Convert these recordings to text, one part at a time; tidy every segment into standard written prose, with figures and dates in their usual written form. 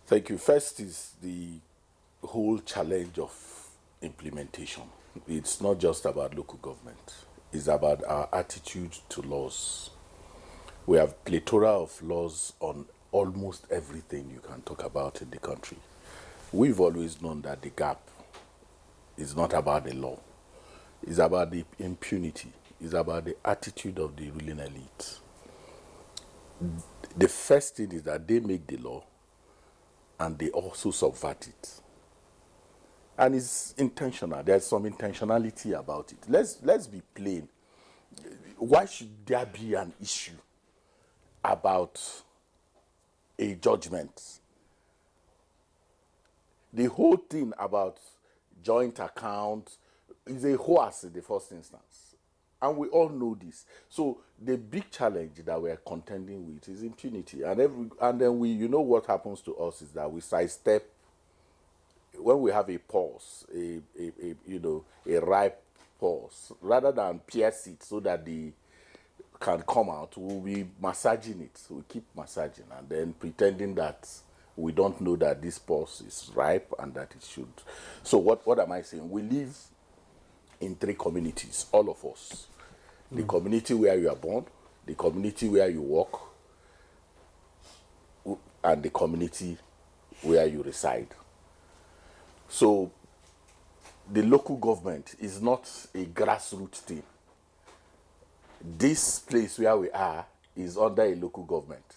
Thank you. First is the whole challenge of implementation. It's not just about local government. It's about our attitude to laws. We have plethora of laws on almost everything you can talk about in the country. We've always known that the gap is not about the law. It's about the impunity. It's about the attitude of the ruling elite. The first thing is that they make the law and they also subvert it. And it's intentional. There's some intentionality about it. Let's be plain. Why should there be an issue about a judgment? The whole thing about joint account is a hoax in the first instance. And we all know this. So the big challenge that we're contending with is impunity. And then we, what happens to us is that we sidestep when we have a pause, a ripe pause, rather than pierce it so that they can come out, we'll be massaging it. We keep massaging and then pretending that we don't know that this pause is ripe and that it should. So what am I saying? We live in three communities, all of us. The community where you are born, the community where you work, and the community where you reside. So the local government is not a grassroots thing. This place where we are is under a local government.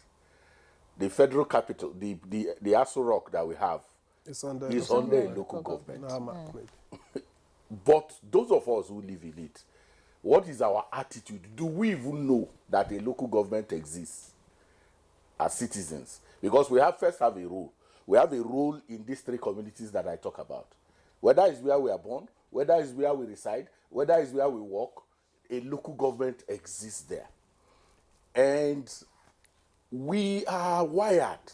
The federal capital, the Aso Rock that we have, is under a local government. But those of us who live in it, what is our attitude? Do we even know that a local government exists as citizens? Because we first have a role. We have a role in these three communities that I talk about. Whether it's where we are born, whether it's where we reside, whether it's where we work, a local government exists there. And we are wired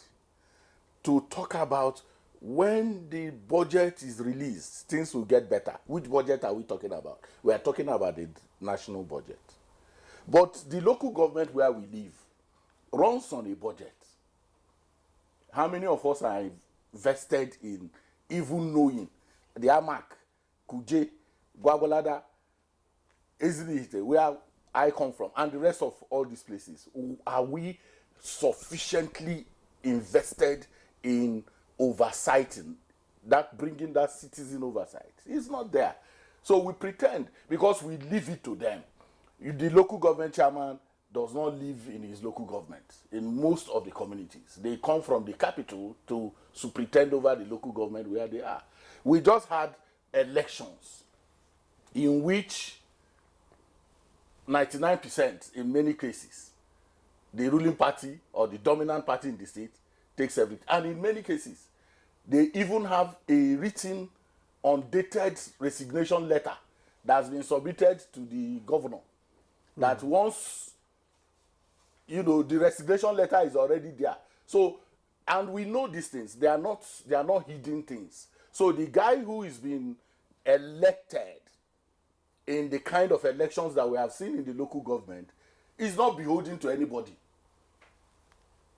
to talk about when the budget is released, things will get better. Which budget are we talking about? We are talking about the national budget. But the local government where we live runs on a budget. How many of us are invested in even knowing the Amak, Kuje, Gwagwalada, Ezilite, where I come from, and the rest of all these places? Are we sufficiently invested in oversighting, that bringing that citizen oversight? It's not there. So we pretend because we leave it to them. The local government chairman does not live in his local government in most of the communities. They come from the capital to pretend over the local government where they are. We just had elections in which 99% in many cases, the ruling party or the dominant party in the state takes everything. And in many cases, they even have a written, undated resignation letter that's been submitted to the governor. That once, the resignation letter is already there. So, and we know these things. They are not hidden things. So the guy who is being elected in the kind of elections that we have seen in the local government is not beholden to anybody.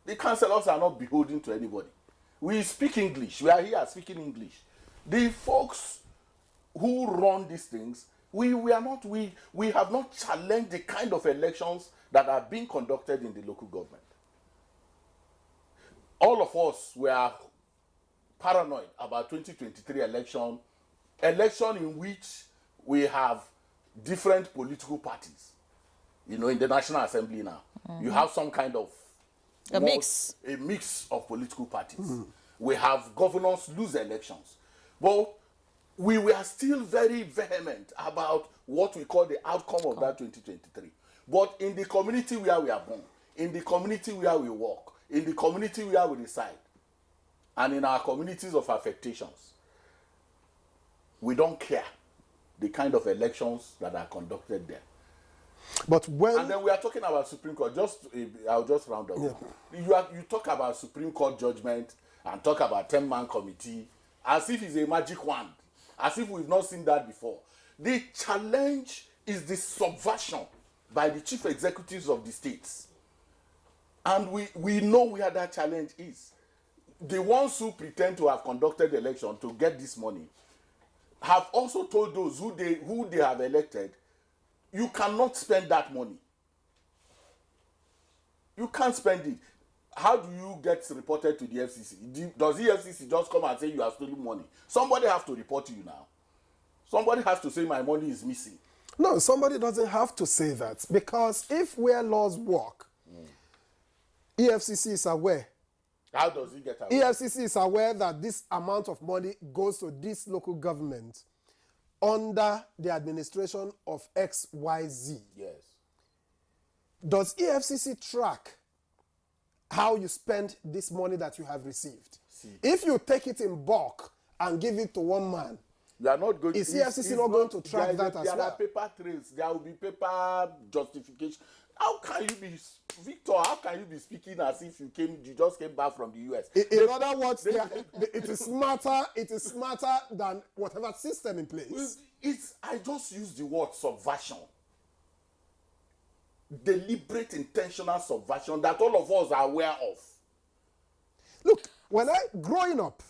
The councillors are not beholden to anybody. We speak English. We are here speaking English. The folks who run these things, we have not challenged the kind of elections that are being conducted in the local government. All of us were paranoid about 2023 election in which we have different political parties. In the National Assembly now, you have some kind of a mix of political parties. We have governors lose elections, but we were still very vehement about what we call the outcome of that 2023. But in the community where we are born, in the community where we work, in the community where we reside, and in our communities of affectations, we don't care the kind of elections that are conducted there. But and then we are talking about Supreme Court. I'll just round up. Yeah. You talk about Supreme Court judgment and talk about 10-man committee as if it's a magic wand, as if we've not seen that before. The challenge is the subversion by the chief executives of the states. And we know where that challenge is. the ones who pretend to have conducted the election to get this money have also told those who they have elected, you cannot spend that money. You can't spend it. How do you get reported to the FCC? Does the FCC just come and say you have stolen money? Somebody has to report to you now. Somebody has to say my money is missing. No, somebody doesn't have to say that, because if where laws work, EFCC is aware. How does he get aware? EFCC is aware that this amount of money goes to this local government under the administration of XYZ. Yes. Does EFCC track how you spend this money that you have received? See. If you take it in bulk and give it to one man, you are not going. Is EFCC not going to track that as well? There are paper trails. There will be paper justification. How can you be, Victor? How can you be speaking as if you just came back from the US? In other words, it is smarter. It is smarter than whatever system in place. I just use the word subversion. Deliberate, intentional subversion that all of us are aware of. Look, when growing up,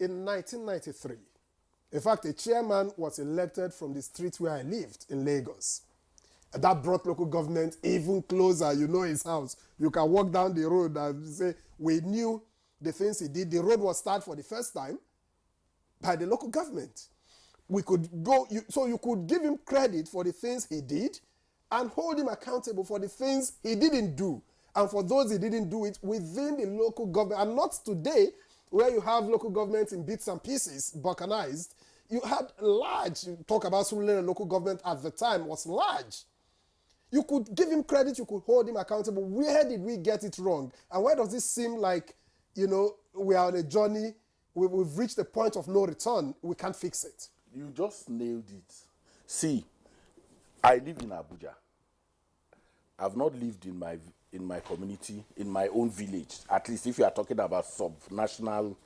in 1993, in fact, a chairman was elected from the street where I lived in Lagos. And that brought local government even closer. You know his house. You can walk down the road and say, we knew the things he did. The road was started for the first time by the local government. We could go, so you could give him credit for the things he did and hold him accountable for the things he didn't do. And for those he didn't do it within the local government. And not today, where you have local government in bits and pieces, balkanized. You had large, you talk about Surulere local government at the time was large. You could give him credit, you could hold him accountable. Where did we get it wrong? And why does this seem like, we are on a journey, we've reached the point of no return, we can't fix it? You just nailed it. See, I live in Abuja. I've not lived in my community, in my own village. At least if you are talking about sub-national,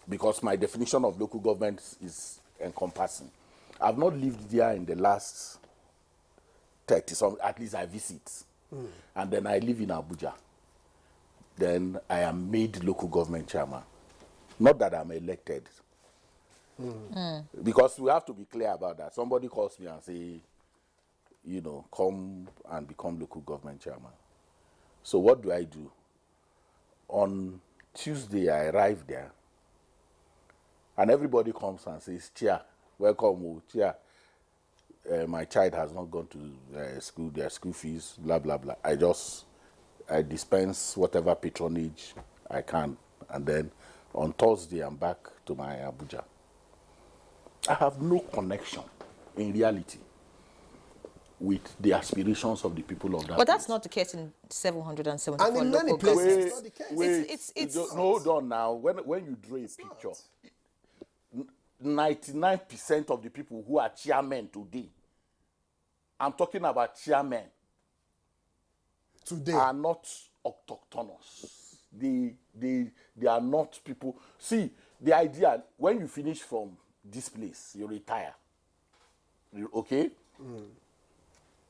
because my definition of local government is encompassing. I've not lived there in the last 30, so at least I visit. And then I live in Abuja. Then I am made local government chairman. Not that I'm elected. Because we have to be clear about that. Somebody calls me and say, come and become local government chairman. So what do I do? On Tuesday, I arrive there. And everybody comes and says, Chair, welcome, Chair. My child has not gone to school, their school fees, blah, blah, blah. I dispense whatever patronage I can. And then on Thursday, I'm back to my Abuja. I have no connection, in reality, with the aspirations of the people of that But that's place. not the case in 774 And in many local places, governments. it's not the case. It's hold on now. When you draw a picture, 99% of the people who are chairmen today, I'm talking about chairmen, today are not autochthonous. They are not people. See, the idea, when you finish from this place, you retire. Okay?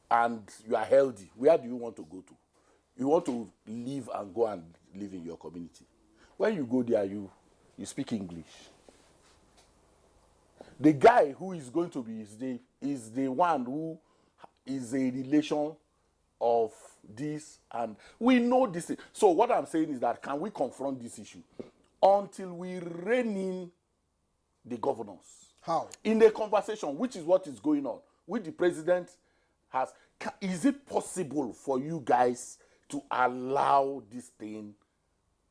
And you are healthy. Where do you want to go to? You want to live and go and live in your community. When you go there, you speak English. The guy who is going to be is the one who is a relation of this, and we know this. So what I'm saying is that, can we confront this issue until we rein in the governors? How? In a conversation, which is what is going on, which the president has. Is it possible for you guys to allow this thing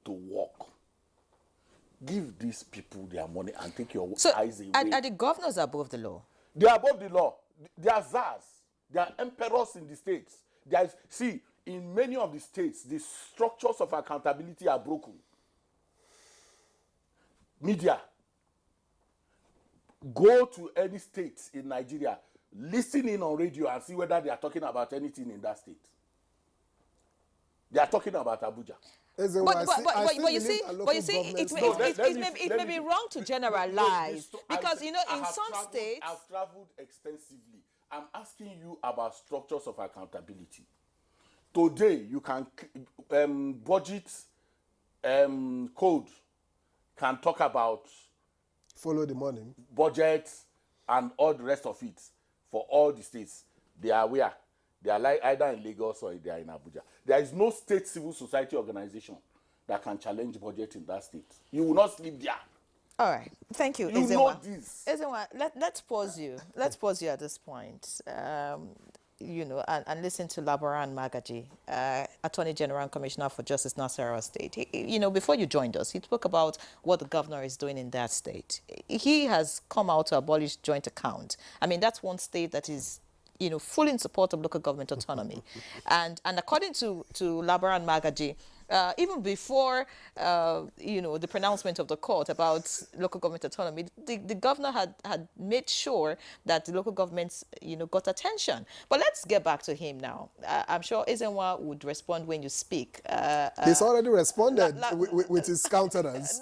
to work? Give these people their money and take your eyes away. Are the governors above the law? They are above the law. They are czars. They are emperors in the states. See, in many of the states, the structures of accountability are broken. Media. Go to any state in Nigeria, listen in on radio and see whether they are talking about anything in that state. They are talking about Abuja. But you see, it may be wrong to generalize because in some states. I've traveled extensively. I'm asking you about structures of accountability. Today, you can budget code can talk about follow the money, budget and all the rest of it for all the states. They are where? They are like either in Lagos or they are in Abuja. There is no state civil society organization that can challenge budget in that state. You will not sleep there. All right. Thank you, You know this. Ezenwa, let's pause you. Let's pause you at this point. You know, and listen to Labaran Magaji, Attorney General and Commissioner for Justice, Nasarawa State. You know, before you joined us, he spoke about what the governor is doing in that state. He has come out to abolish joint account. I mean, that's one state that is, you know, fully in support of local government autonomy. and according to Labaran Magaji, even before, you know, the pronouncement of the court about local government autonomy, the governor had made sure that the local governments, you know, got attention. But let's get back to him now. I'm sure Ezenwa would respond when you speak. He's already responded with his countenance.